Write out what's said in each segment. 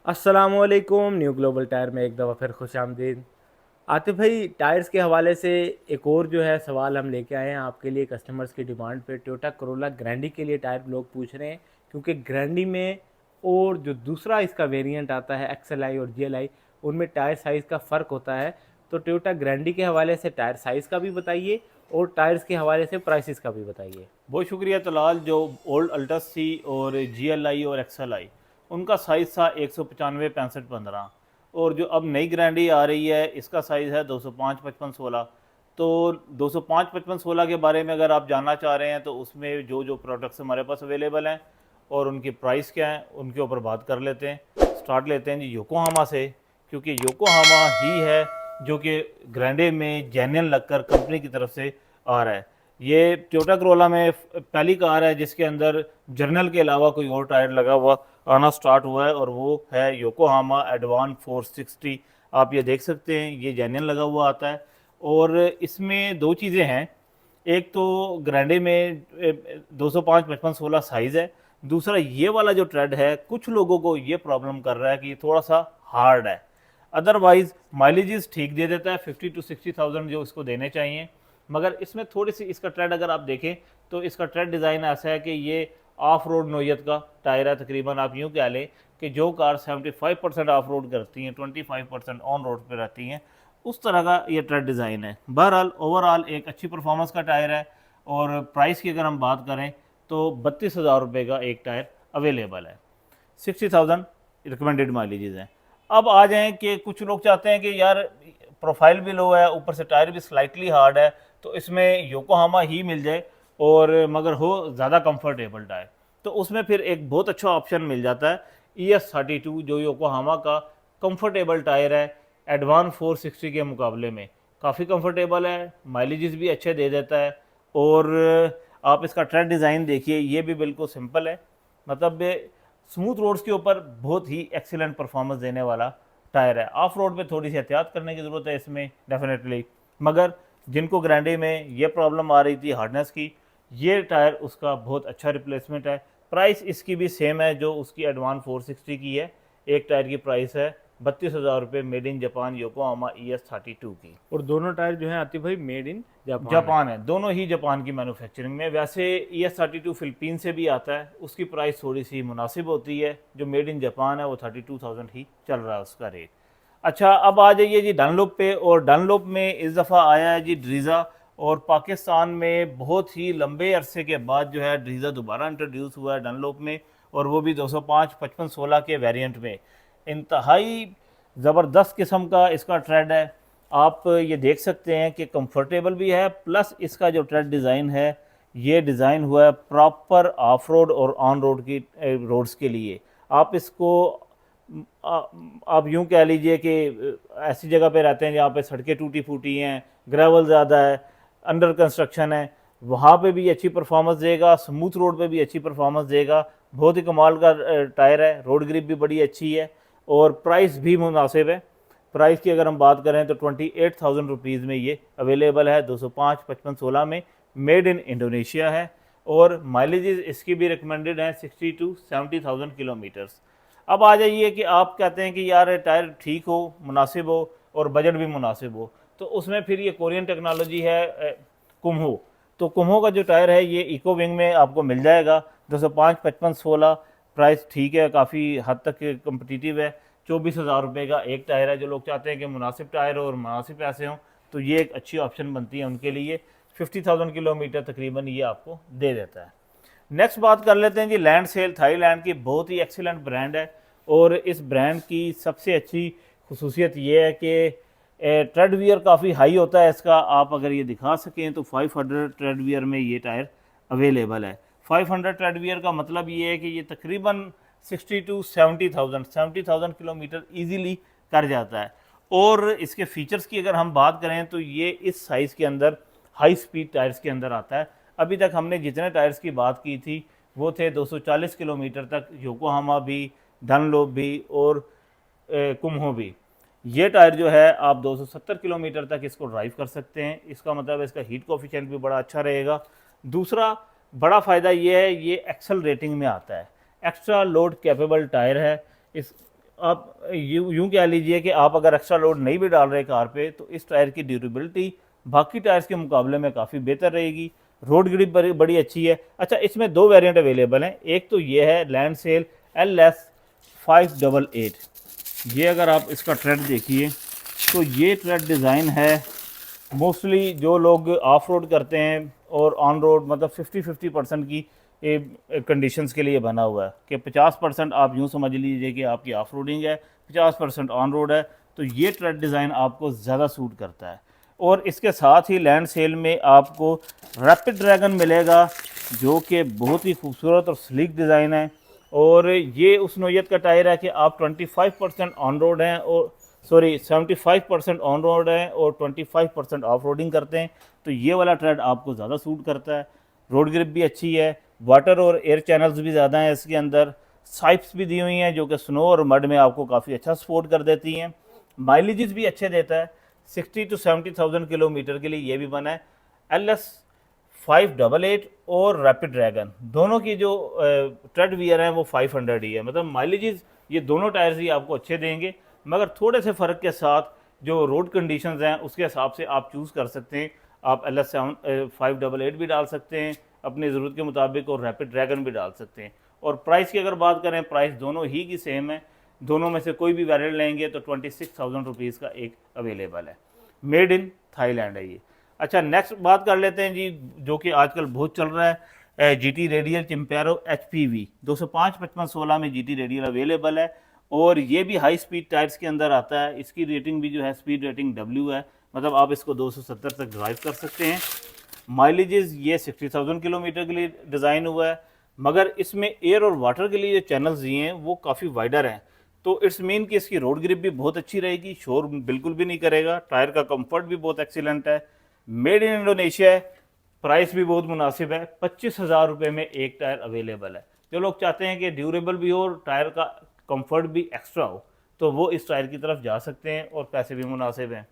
अस्सलामुअलैकुम। New global tyre में एक दफ़ा फिर खुश आमदीद। आतिफ भाई, टायर्स के हवाले से एक और जो है सवाल हम लेके आए हैं आपके लिए कस्टमर्स की डिमांड पे। टोयोटा करोला ग्रैंडी के लिए टायर लोग पूछ रहे हैं, क्योंकि ग्रैंडी में और जो दूसरा इसका वेरिएंट आता है एक्सएल आई और जीएलआई, उनमें टायर साइज़ का फ़र्क होता है। तो टोयोटा ग्रैंडी के हवाले से टायर साइज़ का भी बताइए और टायर्स के हवाले से प्राइसेस का भी बताइए। बहुत शुक्रिया तलाल। जो ओल्ड अल्टस थी और GLI और XLI, उनका साइज़ था 195 65 15, और जो अब नई ग्रैंडी आ रही है इसका साइज़ है 205 55 16। तो 205 55 16 के बारे में अगर आप जानना चाह रहे हैं तो उसमें जो जो प्रोडक्ट्स हमारे पास अवेलेबल हैं और उनकी प्राइस क्या है उनके ऊपर बात कर लेते हैं। स्टार्ट लेते हैं जी योकोहामा से, क्योंकि योकोहामा ही है जो कि ग्रैंडे में जेन्युइन लगकर कंपनी की तरफ से आ रहा है। ये टोयोटा करोला में पहली कार है जिसके अंदर जर्नल के अलावा कोई और टायर लगा हुआ आना स्टार्ट हुआ है, और वो है योकोहामा एडवान 460। आप ये देख सकते हैं, ये जेन्युइन लगा हुआ आता है। और इसमें दो चीज़ें हैं, एक तो ग्रैंडे में 205 55 16 साइज़ है। दूसरा ये वाला जो ट्रेड है कुछ लोगों को ये प्रॉब्लम कर रहा है कि ये थोड़ा सा हार्ड है। अदरवाइज माइलेजेस ठीक दे देता है, 50 to 60,000 जो इसको देने चाहिए। मगर इसमें थोड़ी सी इसका ट्रेड अगर आप देखें तो इसका ट्रेड डिज़ाइन ऐसा है कि ये ऑफ रोड नोयत का टायर है। तकरीबन आप यूँ कह लें कि जो कार 75% ऑफ रोड करती हैं, 25% ऑन रोड पर रहती हैं, उस तरह का ये ट्रेड डिज़ाइन है। बहरहाल ओवरऑल एक अच्छी परफॉर्मेंस का टायर है। और प्राइस की अगर हम बात करें तो 32,000 रुपये का एक टायर अवेलेबल है। 60,000 रिकमेंडेड माइलेजेस हैं। अब आ जाएं कि कुछ लोग चाहते हैं कि यार प्रोफाइल भी लो है, ऊपर से टायर भी स्लाइटली हार्ड है, तो इसमें योकोहामा ही मिल जाए और मगर हो ज़्यादा कंफर्टेबल टायर। तो उसमें फिर एक बहुत अच्छा ऑप्शन मिल जाता है ES32, जो योकोहामा का कंफर्टेबल टायर है। एडवान 460 के मुकाबले में काफ़ी कंफर्टेबल है, माइलेजेस भी अच्छे दे देता है। और आप इसका ट्रेड डिज़ाइन देखिए, ये भी बिल्कुल सिंपल है, मतलब स्मूथ रोड्स के ऊपर बहुत ही एक्सीलेंट परफॉर्मेंस देने वाला टायर है। ऑफ रोड पे थोड़ी सी एहतियात करने की ज़रूरत है इसमें डेफिनेटली, मगर जिनको ग्रैंडे में ये प्रॉब्लम आ रही थी हार्डनेस की, ये टायर उसका बहुत अच्छा रिप्लेसमेंट है। प्राइस इसकी भी सेम है जो उसकी एडवान 460 की है। एक टायर की प्राइस है 32,000 रुपये, made in Japan Yokohama ES32 की। और दोनों टायर जो हैं आतिफ भाई मेड इन जापान है। जापान है, दोनों ही जापान की मैन्युफैक्चरिंग में। वैसे ES32 फिलिपीन से भी आता है, उसकी प्राइस थोड़ी सी मुनासिब होती है। जो मेड इन जापान है वो 32,000 ही चल रहा है उसका रेट। अच्छा, अब आ जाइए जी डनलोप पे। और डनलोप में इस दफ़ा आया है जी ड्रीज़ा, और पाकिस्तान में बहुत ही लंबे अरसे के बाद जो है ड्रीज़ा दोबारा इंट्रोड्यूस हुआ है डनलोप में, और वो भी 205 55 16 के वेरिएंट में। इंतहाई ज़बरदस्त किस्म का इसका ट्रेड है। आप ये देख सकते हैं कि कंफर्टेबल भी है, प्लस इसका जो ट्रेड डिज़ाइन है ये डिज़ाइन हुआ है प्रॉपर ऑफ रोड और ऑन रोड की रोड्स के लिए। आप इसको आप यूँ कह लीजिए कि ऐसी जगह पे रहते हैं जहाँ पे सड़कें टूटी फूटी हैं, ग्रेवल ज़्यादा है, अंडर कंस्ट्रक्शन है, वहाँ पे भी अच्छी परफॉर्मेंस देगा, स्मूथ रोड पे भी अच्छी परफॉर्मेंस देगा। बहुत ही कमाल का टायर है, रोड ग्रिप भी बड़ी अच्छी है और प्राइस भी मुनासिब है। प्राइस की अगर हम बात करें तो 28,000 रुपीज़ में ये अवेलेबल है 205 55 16 में। मेड इन इंडोनेशिया है और माइलेज इसकी भी रिकमेंडेड है 60 to 70,000 किलोमीटर्स। अब आ जाइए कि आप कहते हैं कि यार टायर ठीक हो, मुनासिब हो और बजट भी मुनासिब हो, तो उसमें फिर ये कोरियन टेक्नोलॉजी है कुम्हो। तो कुम्हो का जो टायर है ये इको विंग में आपको मिल जाएगा 205 55 16। प्राइस ठीक है, काफ़ी हद तक कम्पटिटिव है। 24,000 रुपये का एक टायर है। जो लोग चाहते हैं कि मुनासिब टायर हो और मुनासिब पैसे हों तो ये एक अच्छी ऑप्शन बनती है उनके लिए। 50,000 किलोमीटर तकरीबन ये आपको दे देता है। नेक्स्ट बात कर लेते हैं जी लैंड सेल, थाईलैंड की बहुत ही एक्सीलेंट ब्रांड है। और इस ब्रांड की सबसे अच्छी खसूसियत ये है कि ट्रेड वियर काफ़ी हाई होता है इसका। आप अगर ये दिखा सकें तो 500 ट्रेड वियर में ये टायर अवेलेबल है। 500 ट्रेड वियर का मतलब ये है कि ये तकरीबन 60 to 70,000 किलोमीटर ईजीली कर जाता है। और इसके फीचर्स की अगर हम बात करें तो ये इस साइज़ के अंदर हाई स्पीड टायर्स के अंदर आता है। अभी तक हमने जितने टायर्स की बात की थी वो थे 240 किलोमीटर तक, योकोहामा भी, डनलोप भी और कुम्हो भी। ये टायर जो है आप 270 किलोमीटर तक इसको ड्राइव कर सकते हैं। इसका मतलब इसका हीट कोफिशिएंट भी बड़ा अच्छा रहेगा। दूसरा बड़ा फ़ायदा ये है, ये एक्सल रेटिंग में आता है, एक्स्ट्रा लोड कैपेबल टायर है। इस आप यूं कह लीजिए कि आप अगर एक्स्ट्रा लोड नहीं भी डाल रहे कार पे तो इस टायर की ड्यूरेबिलिटी बाकी टायर्स के मुकाबले में काफ़ी बेहतर रहेगी। रोड ग्रिप बड़ी अच्छी है। अच्छा, इसमें दो वेरिएंट अवेलेबल हैं। एक तो ये है लैंड सेल LS588। ये अगर आप इसका ट्रेड देखिए तो ये ट्रेड डिज़ाइन है मोस्टली जो लोग ऑफ रोड करते हैं और ऑन रोड, मतलब 50-50% की कंडीशंस के लिए बना हुआ है कि 50% आप यूँ समझ लीजिए कि आपकी ऑफ रोडिंग है, 50% ऑन रोड है। तो ये ट्रेड डिज़ाइन आपको ज़्यादा सूट करता है। और इसके साथ ही लैंड सेल में आपको रैपिड ड्रैगन मिलेगा जो कि बहुत ही खूबसूरत और स्लीक डिज़ाइन है। और ये उस नौयत का टायर है कि आप 25% ऑन रोड हैं और 75% ऑन रोड है और 25% ऑफ रोडिंग करते हैं, तो ये वाला ट्रेड आपको ज़्यादा सूट करता है। रोड ग्रिप भी अच्छी है, वाटर और एयर चैनल्स भी ज़्यादा हैं इसके अंदर, साइप्स भी दी हुई हैं जो कि स्नो और मड में आपको काफ़ी अच्छा सपोर्ट कर देती हैं। माइलेजेस भी अच्छे देता है, 60 to 70,000 किलोमीटर के लिए ये भी बना है। LS588 और रैपिड ड्रैगन दोनों की जो ट्रेड वियर हैं वो 500 ही है, मतलब माइलेजेस ये दोनों टायर्स ही आपको अच्छे देंगे, मगर थोड़े से फ़र्क के साथ जो रोड कंडीशंस हैं उसके हिसाब से आप चूज़ कर सकते हैं। आप LS588 भी डाल सकते हैं अपनी ज़रूरत के मुताबिक और रैपिड ड्रैगन भी डाल सकते हैं। और प्राइस की अगर बात करें, प्राइस दोनों ही की सेम है। दोनों में से कोई भी वेरिएंट लेंगे तो 26,000 रुपीज़ का एक अवेलेबल है। मेड इन थाईलैंड है ये। अच्छा, नेक्स्ट बात कर लेते हैं जी, जो कि आजकल बहुत चल रहा है, GT रेडियल चिम्पेरो HPV 205-55-16 में GT रेडियल अवेलेबल है और ये भी हाई स्पीड टायर्स के अंदर आता है। इसकी रेटिंग भी जो है स्पीड रेटिंग W है, मतलब आप इसको 270 तक ड्राइव कर सकते हैं। माइलेजेस ये 60,000 किलोमीटर के लिए डिज़ाइन हुआ है, मगर इसमें एयर और वाटर के लिए जो चैनल्स दिए हैं वो काफ़ी वाइडर हैं, तो इट्स मीन कि इसकी रोड ग्रिप भी बहुत अच्छी रहेगी, शोर बिल्कुल भी नहीं करेगा। टायर का कंफर्ट भी बहुत एक्सीलेंट है। मेड इन इंडोनेशिया है, प्राइस भी बहुत मुनासिब है, 25,000 रुपये में एक टायर अवेलेबल है। जो लोग चाहते हैं कि ड्यूरेबल भी हो और टायर का कंफर्ट भी एक्स्ट्रा हो तो वो इस टायर की तरफ जा सकते हैं और पैसे भी मुनासिब हैं।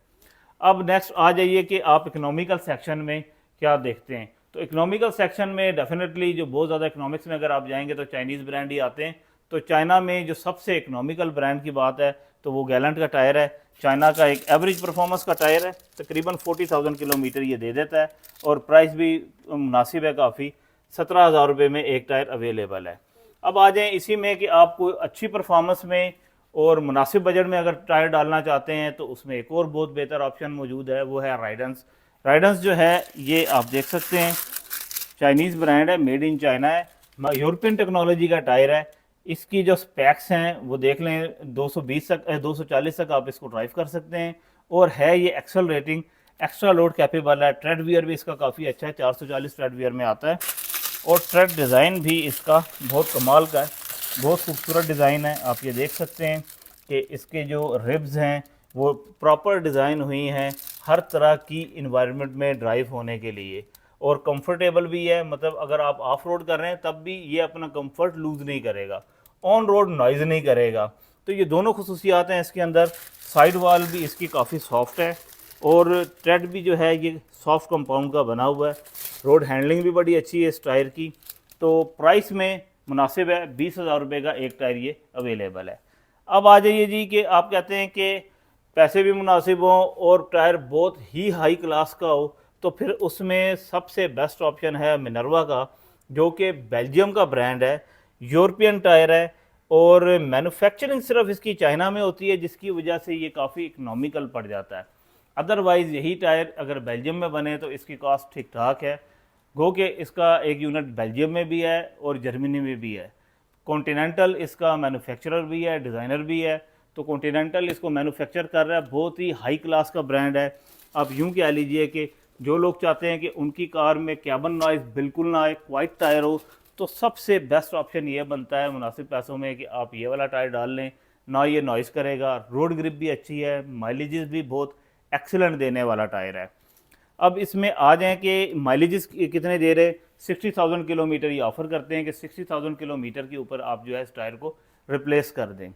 अब नेक्स्ट आ जाइए कि आप इकोनॉमिकल सेक्शन में क्या देखते हैं। तो इकोनॉमिकल सेक्शन में डेफिनेटली जो बहुत ज़्यादा इकोनॉमिक्स में अगर आप जाएंगे तो चाइनीज़ ब्रांड ही आते हैं। तो चाइना में जो सबसे इकोनॉमिकल ब्रांड की बात है तो वो गैलेंट का टायर है। चाइना का एक एवरेज परफॉर्मेंस का टायर है, तकरीबन 40,000 किलोमीटर ये दे देता है और प्राइस भी मुनासिब है काफ़ी, 17,000 रुपये में एक टायर अवेलेबल है। अब आ जाएँ इसी में कि आपको अच्छी परफॉर्मेंस में और मुनासिब बजट में अगर टायर डालना चाहते हैं तो उसमें एक और बहुत बेहतर ऑप्शन मौजूद है, वो है राइडेंस। राइडेंस जो है ये आप देख सकते हैं, चाइनीज़ ब्रांड है, मेड इन चाइना है, यूरोपियन टेक्नोलॉजी का टायर है। इसकी जो स्पेक्स हैं वो देख लें, 220 तक 240 तक आप इसको ड्राइव कर सकते हैं और है ये axle rating, extra load capable है। ट्रेड वियर भी इसका काफ़ी अच्छा है, 440 ट्रेड वियर में आता है और ट्रेड डिज़ाइन भी इसका बहुत कमाल का है, बहुत खूबसूरत डिज़ाइन है। आप ये देख सकते हैं कि इसके जो रिब्स हैं वो प्रॉपर डिज़ाइन हुई हैं हर तरह की इन्वायरमेंट में ड्राइव होने के लिए और कंफर्टेबल भी है, मतलब अगर आप ऑफ रोड कर रहे हैं तब भी ये अपना कंफर्ट लूज़ नहीं करेगा, ऑन रोड नॉइज़ नहीं करेगा। तो ये दोनों खसूसियात हैं इसके अंदर। साइड वाल भी इसकी काफ़ी सॉफ्ट है और ट्रेड भी जो है ये सॉफ्ट कंपाउंड का बना हुआ है। रोड हैंडलिंग भी बड़ी अच्छी है इस टायर की। तो प्राइस में मुनासिब है, 20,000 रुपये का एक टायर ये अवेलेबल है। अब आ जाइए जी कि आप कहते हैं कि पैसे भी मुनासिब हों और टायर बहुत ही हाई क्लास का हो, तो फिर उसमें सबसे बेस्ट ऑप्शन है मिनर्वा का, जो कि बेल्जियम का ब्रांड है, यूरोपियन टायर है और मैन्युफैक्चरिंग सिर्फ इसकी चाइना में होती है, जिसकी वजह से ये काफ़ी इकनॉमिकल पड़ जाता है। अदरवाइज़ यही टायर अगर बेल्जियम में बने तो इसकी कॉस्ट ठीक ठाक है, गो कि इसका एक यूनिट बेल्जियम में भी है और जर्मनी में भी है। कॉन्टिनेंटल इसका मैन्युफैक्चरर भी है, डिज़ाइनर भी है, तो कॉन्टिनेंटल इसको मैन्युफैक्चर कर रहा है, बहुत ही हाई क्लास का ब्रांड है। आप यूँ कह लीजिए कि जो लोग चाहते हैं कि उनकी कार में कैबन नॉइज़ बिल्कुल ना आए, क्वाइट टायर हो, तो सबसे बेस्ट ऑप्शन ये बनता है मुनासिब पैसों में कि आप ये वाला टायर डाल लें, ना ये नॉइज़ करेगा, रोड ग्रिप भी अच्छी है, माइलेजेस भी बहुत एक्सीलेंट देने वाला टायर है। अब इसमें आ जाएँ कि माइलेजेस कितने दे रहे, 60,000 किलोमीटर ये ऑफ़र करते हैं कि 60,000 किलोमीटर के ऊपर आप जो है इस टायर को रिप्लेस कर दें।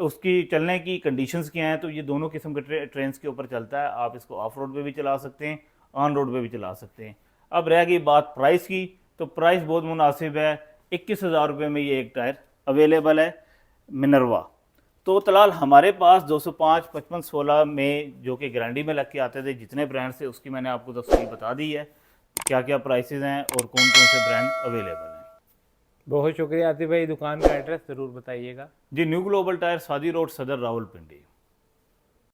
उसकी चलने की कंडीशंस क्या हैं, तो ये दोनों किस्म के ट्रेन्स के ऊपर चलता है। आप इसको ऑफ रोड पे भी चला सकते हैं, ऑन रोड पे भी चला सकते हैं। अब रह गई बात प्राइस की, तो प्राइस बहुत मुनासिब है, 21,000 रुपये में ये एक टायर अवेलेबल है मिनर्वा। तो तलाल हमारे पास 205, 55, 16 में जो कि गारंटी में लग के आते थे जितने ब्रांड से, उसकी मैंने आपको तफसील बता दी है, क्या क्या प्राइसेस हैं और कौन कौन से ब्रांड अवेलेबल हैं। बहुत शुक्रिया आतिफ भाई, दुकान का एड्रेस ज़रूर बताइएगा। जी, न्यू ग्लोबल टायर, सादी रोड, सदर, रावलपिंडी।